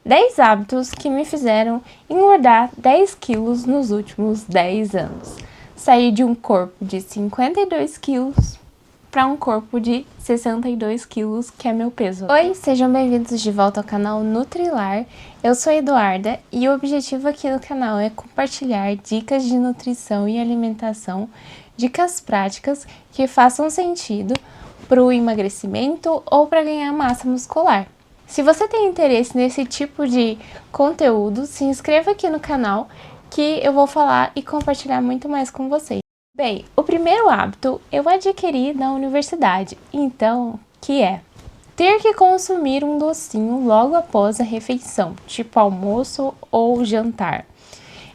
10 hábitos que me fizeram engordar 10 quilos nos últimos 10 anos. Saí de um corpo de 52 quilos para um corpo de 62 quilos, que é meu peso. Oi, sejam bem-vindos de volta ao canal Nutrilar. Eu sou a Eduarda e o objetivo aqui do canal é compartilhar dicas de nutrição e alimentação, dicas práticas que façam sentido para o emagrecimento ou para ganhar massa muscular. Se você tem interesse nesse tipo de conteúdo, se inscreva aqui no canal que eu vou falar e compartilhar muito mais com vocês. Bem, o primeiro hábito eu adquiri na universidade, então, que é ter que consumir um docinho logo após a refeição, tipo almoço ou jantar.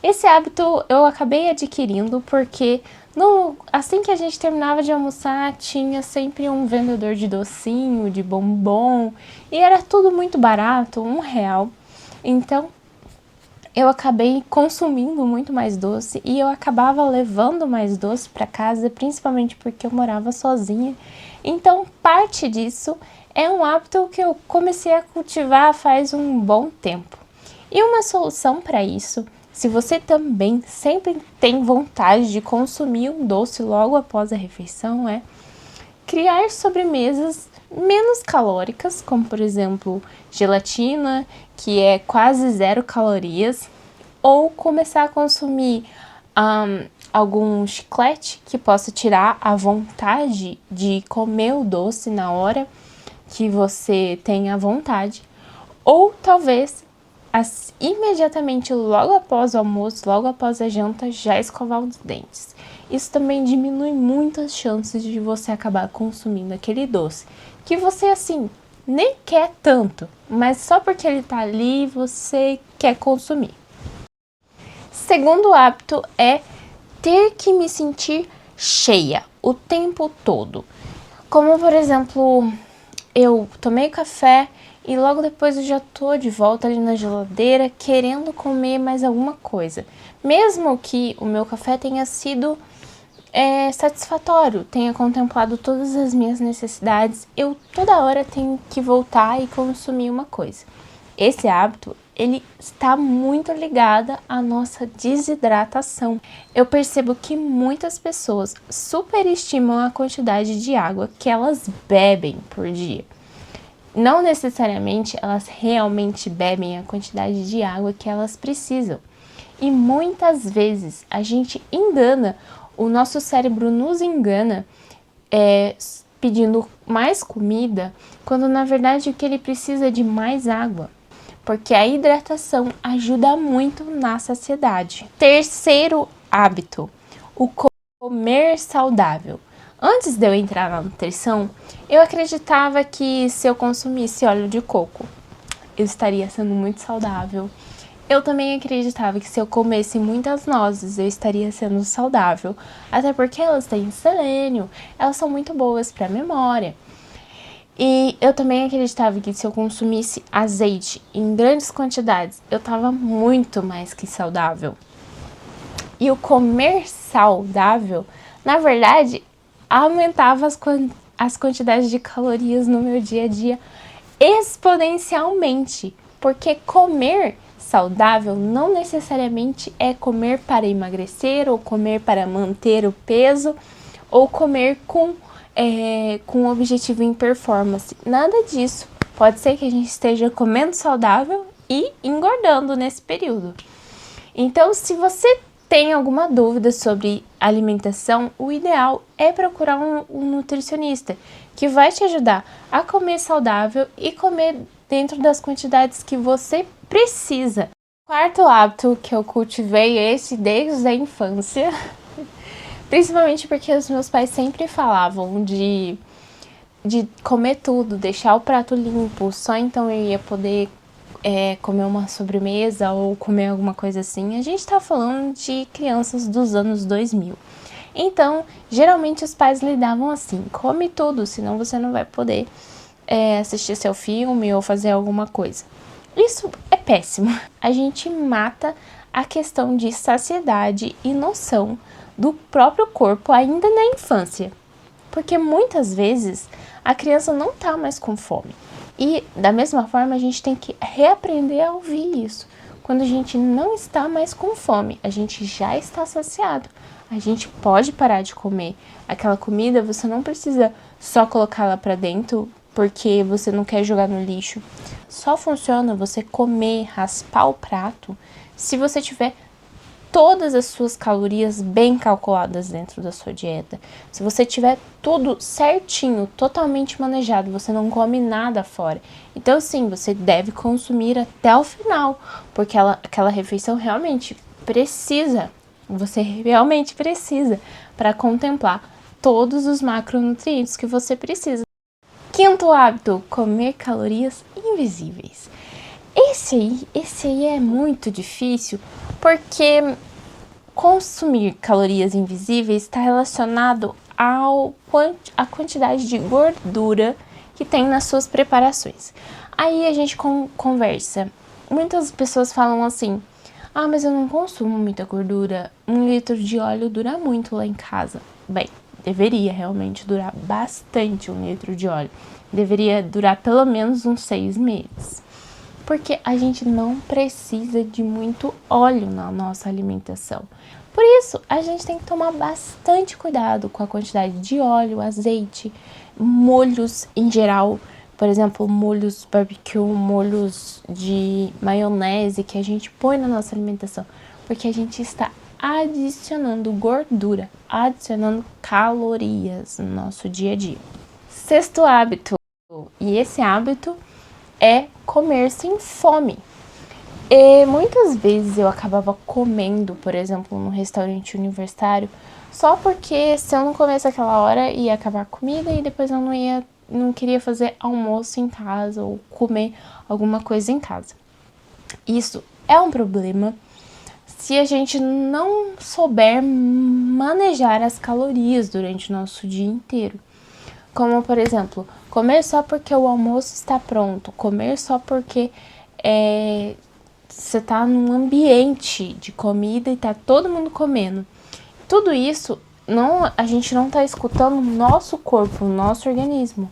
Esse hábito eu acabei adquirindo porque assim que a gente terminava de almoçar, tinha sempre um vendedor de docinho, de bombom, e era tudo muito barato, R$1. Então, eu acabei consumindo muito mais doce e eu acabava levando mais doce para casa, principalmente porque eu morava sozinha. Então, parte disso é um hábito que eu comecei a cultivar faz um bom tempo. E uma solução para isso, se você também sempre tem vontade de consumir um doce logo após a refeição, é criar sobremesas menos calóricas, como por exemplo gelatina, que é quase 0 calorias, ou começar a consumir algum chiclete que possa tirar a vontade de comer o doce na hora que você tem a vontade, ou talvez imediatamente logo após o almoço, logo após a janta, já escovar os dentes. Isso também diminui muito as chances de você acabar consumindo aquele doce, que você assim nem quer tanto, mas só porque ele tá ali você quer consumir. Segundo hábito é ter que me sentir cheia o tempo todo. Como por exemplo, eu tomei café e logo depois eu já tô de volta ali na geladeira querendo comer mais alguma coisa. Mesmo que o meu café tenha sido satisfatório, tenha contemplado todas as minhas necessidades, eu toda hora tenho que voltar e consumir uma coisa. Esse hábito, ele está muito ligado à nossa desidratação. Eu percebo que muitas pessoas superestimam a quantidade de água que elas bebem por dia. Não necessariamente elas realmente bebem a quantidade de água que elas precisam. E muitas vezes a gente engana, o nosso cérebro nos engana pedindo mais comida, quando na verdade o que ele precisa é de mais água. Porque a hidratação ajuda muito na saciedade. Terceiro hábito, o comer saudável. Antes de eu entrar na nutrição, eu acreditava que se eu consumisse óleo de coco, eu estaria sendo muito saudável. Eu também acreditava que se eu comesse muitas nozes, eu estaria sendo saudável. Até porque elas têm selênio, elas são muito boas para a memória. E eu também acreditava que se eu consumisse azeite em grandes quantidades, eu estava muito mais que saudável. E o comer saudável, na verdade, aumentava as quantidades de calorias no meu dia a dia exponencialmente. Porque comer saudável não necessariamente é comer para emagrecer ou comer para manter o peso ou comer com objetivo em performance. Nada disso. Pode ser que a gente esteja comendo saudável e engordando nesse período. Então, se você tem alguma dúvida sobre alimentação, o ideal é procurar um nutricionista que vai te ajudar a comer saudável e comer dentro das quantidades que você precisa. Quarto hábito que eu cultivei desde a infância, principalmente porque os meus pais sempre falavam de comer tudo, deixar o prato limpo, só então eu ia poder comer uma sobremesa ou comer alguma coisa assim. A gente tá falando de crianças dos anos 2000. Então, geralmente os pais lidavam assim, come tudo, senão você não vai poder assistir seu filme ou fazer alguma coisa. Isso é péssimo. A gente mata a questão de saciedade e noção do próprio corpo ainda na infância. Porque muitas vezes a criança não tá mais com fome. E da mesma forma a gente tem que reaprender a ouvir isso. Quando a gente não está mais com fome, a gente já está saciado. A gente pode parar de comer. Aquela comida você não precisa só colocá-la para dentro porque você não quer jogar no lixo. Só funciona você comer, raspar o prato, se você tiver todas as suas calorias bem calculadas dentro da sua dieta. Se você tiver tudo certinho, totalmente manejado, você não come nada fora. Então, sim, você deve consumir até o final, porque aquela refeição realmente precisa, você realmente precisa, para contemplar todos os macronutrientes que você precisa. Quinto hábito, comer calorias invisíveis. Esse aí é muito difícil, porque consumir calorias invisíveis está relacionado à quantidade de gordura que tem nas suas preparações. Aí a gente conversa. Muitas pessoas falam assim, mas eu não consumo muita gordura, 1 litro de óleo dura muito lá em casa. Bem, deveria realmente durar bastante 1 litro de óleo. Deveria durar pelo menos uns 6 meses. Porque a gente não precisa de muito óleo na nossa alimentação. Por isso, a gente tem que tomar bastante cuidado com a quantidade de óleo, azeite, molhos em geral. Por exemplo, molhos barbecue, molhos de maionese que a gente põe na nossa alimentação. Porque a gente está adicionando gordura, adicionando calorias no nosso dia a dia. Sexto hábito, e esse hábito é comer sem fome. E muitas vezes eu acabava comendo, por exemplo, num restaurante universitário, só porque se eu não comesse aquela hora ia acabar a comida e depois eu não queria fazer almoço em casa ou comer alguma coisa em casa. Isso é um problema se a gente não souber manejar as calorias durante o nosso dia inteiro. Como, por exemplo, comer só porque o almoço está pronto, comer só porque você está num ambiente de comida e está todo mundo comendo. Tudo isso, a gente não está escutando o nosso corpo, o nosso organismo.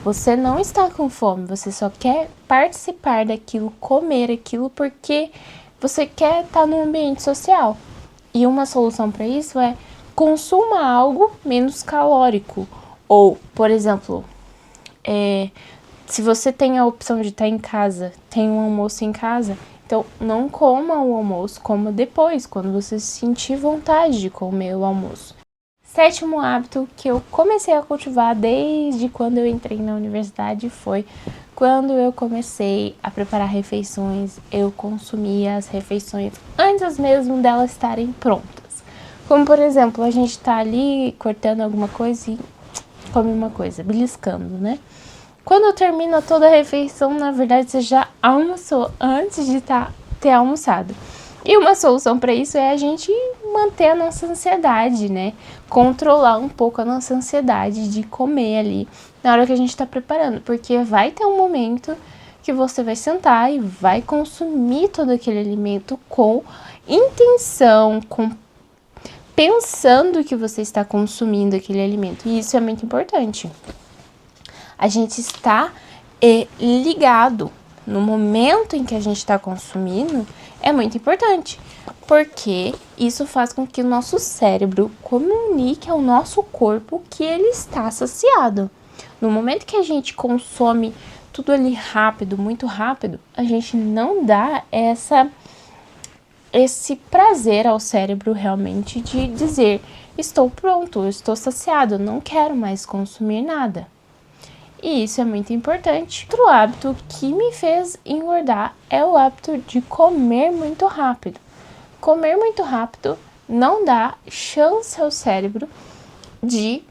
Você não está com fome, você só quer participar daquilo, comer aquilo porque você quer estar num ambiente social. E uma solução para isso é consuma algo menos calórico. Ou, por exemplo, se você tem a opção de estar em casa, tem um almoço em casa, então não coma o almoço, coma depois, quando você sentir vontade de comer o almoço. Sétimo hábito que eu comecei a cultivar desde quando eu entrei na universidade foi quando eu comecei a preparar refeições, eu consumia as refeições antes mesmo delas estarem prontas. Como, por exemplo, a gente tá ali cortando alguma coisa e come uma coisa, beliscando, né? Quando termina toda a refeição, na verdade, você já almoçou antes de ter almoçado. E uma solução para isso é a gente manter a nossa ansiedade, né? Controlar um pouco a nossa ansiedade de comer ali na hora que a gente está preparando. Porque vai ter um momento que você vai sentar e vai consumir todo aquele alimento com intenção, pensando que você está consumindo aquele alimento. E isso é muito importante. A gente está ligado no momento em que a gente está consumindo, é muito importante, porque isso faz com que o nosso cérebro comunique ao nosso corpo que ele está saciado. No momento que a gente consome tudo ali rápido, muito rápido, a gente não dá esse prazer ao cérebro realmente de dizer: estou pronto, estou saciado, não quero mais consumir nada. E isso é muito importante. Outro hábito que me fez engordar é o hábito de comer muito rápido. Comer muito rápido não dá chance ao cérebro de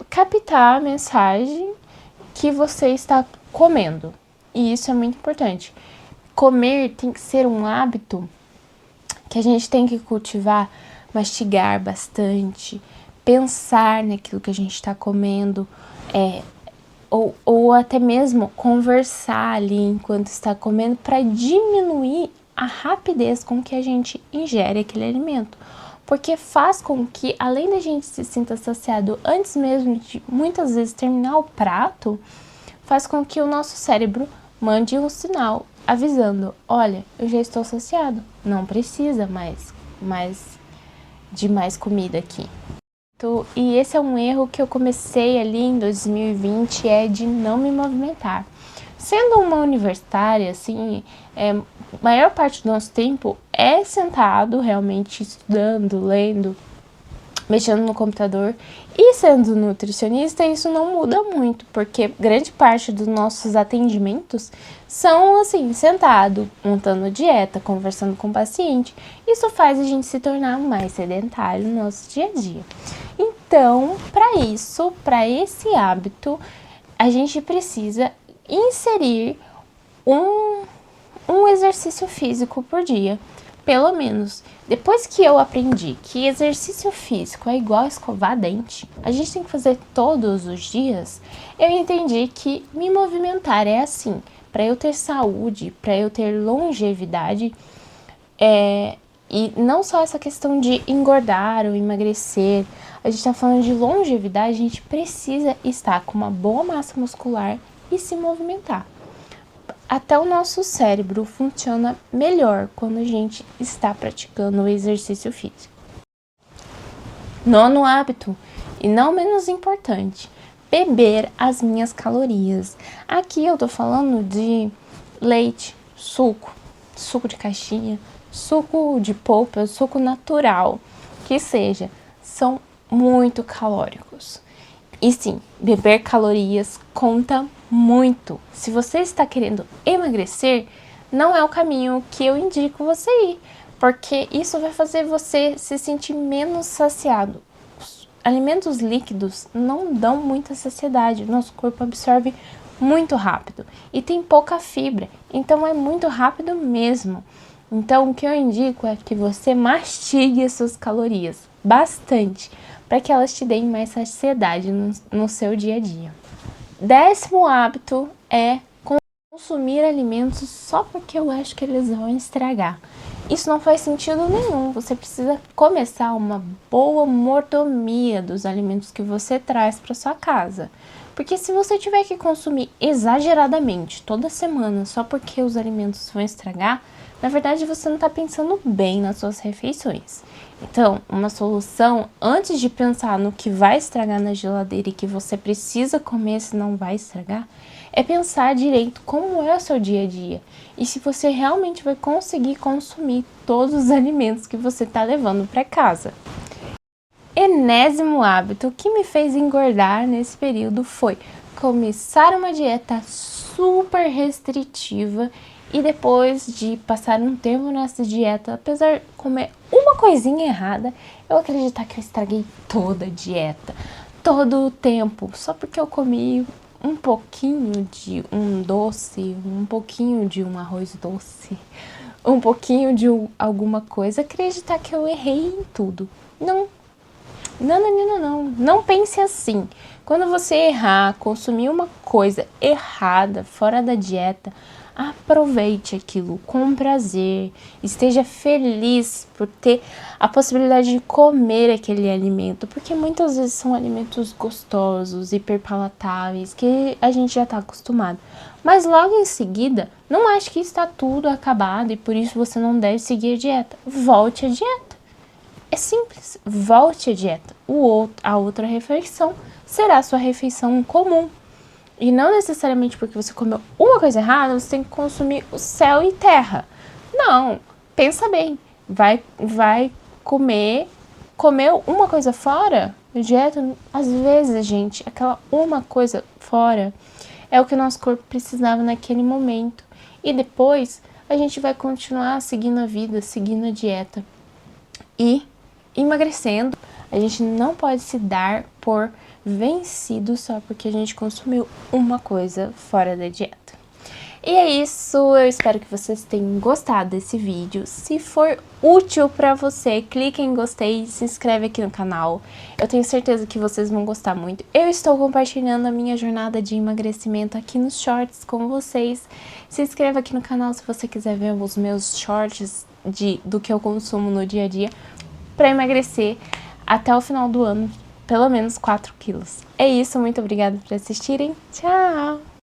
captar a mensagem que você está comendo. E isso é muito importante. Comer tem que ser um hábito que a gente tem que cultivar, mastigar bastante, pensar naquilo que a gente está comendo, ou até mesmo conversar ali enquanto está comendo para diminuir a rapidez com que a gente ingere aquele alimento. Porque faz com que, além da gente se sinta saciado antes mesmo de muitas vezes terminar o prato, faz com que o nosso cérebro mande um sinal avisando, olha, eu já estou saciado, não precisa de mais comida aqui. E esse é um erro que eu comecei ali em 2020, é de não me movimentar. Sendo uma universitária, assim, a maior parte do nosso tempo é sentado, realmente estudando, lendo, mexendo no computador. E sendo nutricionista, isso não muda muito, porque grande parte dos nossos atendimentos são assim, sentado, montando dieta, conversando com o paciente. Isso faz a gente se tornar mais sedentário no nosso dia a dia. Então, para esse hábito, a gente precisa inserir um exercício físico por dia, pelo menos. Depois que eu aprendi que exercício físico é igual a escovar dente, a gente tem que fazer todos os dias, eu entendi que me movimentar é assim, para eu ter saúde, para eu ter longevidade, e não só essa questão de engordar ou emagrecer, a gente está falando de longevidade, a gente precisa estar com uma boa massa muscular e se movimentar. Até o nosso cérebro funciona melhor quando a gente está praticando o exercício físico. Nono hábito, e não menos importante, beber as minhas calorias. Aqui eu tô falando de leite, suco de caixinha, suco de polpa, suco natural, que seja, são muito calóricos. E sim, beber calorias conta muito. Se você está querendo emagrecer, não é o caminho que eu indico você ir, porque isso vai fazer você se sentir menos saciado. Os alimentos líquidos não dão muita saciedade, nosso corpo absorve muito rápido e tem pouca fibra, então é muito rápido mesmo. Então, o que eu indico é que você mastigue as suas calorias bastante, para que elas te deem mais saciedade no seu dia a dia. 10º hábito é consumir alimentos só porque eu acho que eles vão estragar. Isso não faz sentido nenhum. Você precisa começar uma boa mordomia dos alimentos que você traz para sua casa. Porque se você tiver que consumir exageradamente toda semana só porque os alimentos vão estragar, na verdade você não está pensando bem nas suas refeições. Então, uma solução, antes de pensar no que vai estragar na geladeira e que você precisa comer senão vai estragar, é pensar direito como é o seu dia a dia e se você realmente vai conseguir consumir todos os alimentos que você está levando para casa. Enésimo hábito que me fez engordar nesse período foi começar uma dieta super restritiva e depois de passar um tempo nessa dieta, apesar de comer uma coisinha errada, eu acreditar que eu estraguei toda a dieta, todo o tempo, só porque eu comi um pouquinho de um doce, um pouquinho de um arroz doce, um pouquinho de alguma coisa, acreditar que eu errei em tudo. Não pense assim. Quando você errar, consumir uma coisa errada, fora da dieta, aproveite aquilo com prazer, esteja feliz por ter a possibilidade de comer aquele alimento, porque muitas vezes são alimentos gostosos, hiperpalatáveis, que a gente já está acostumado. Mas logo em seguida, não ache que está tudo acabado e por isso você não deve seguir a dieta. Volte à dieta. É simples, volte à dieta. A outra refeição será a sua refeição comum. E não necessariamente porque você comeu uma coisa errada, você tem que consumir o céu e terra. Não, pensa bem. Vai comer uma coisa fora, dieta, às vezes, gente, aquela uma coisa fora é o que o nosso corpo precisava naquele momento. E depois a gente vai continuar seguindo a vida, seguindo a dieta e emagrecendo. A gente não pode se dar por vencido só porque a gente consumiu uma coisa fora da dieta. E é isso, eu espero que vocês tenham gostado desse vídeo. Se for útil pra você, clique em gostei e se inscreve aqui no canal. Eu tenho certeza que vocês vão gostar muito. Eu estou compartilhando a minha jornada de emagrecimento aqui nos shorts com vocês. Se inscreva aqui no canal se você quiser ver os meus shorts do que eu consumo no dia a dia para emagrecer até o final do ano, pelo menos 4 quilos. É isso, muito obrigada por assistirem. Tchau!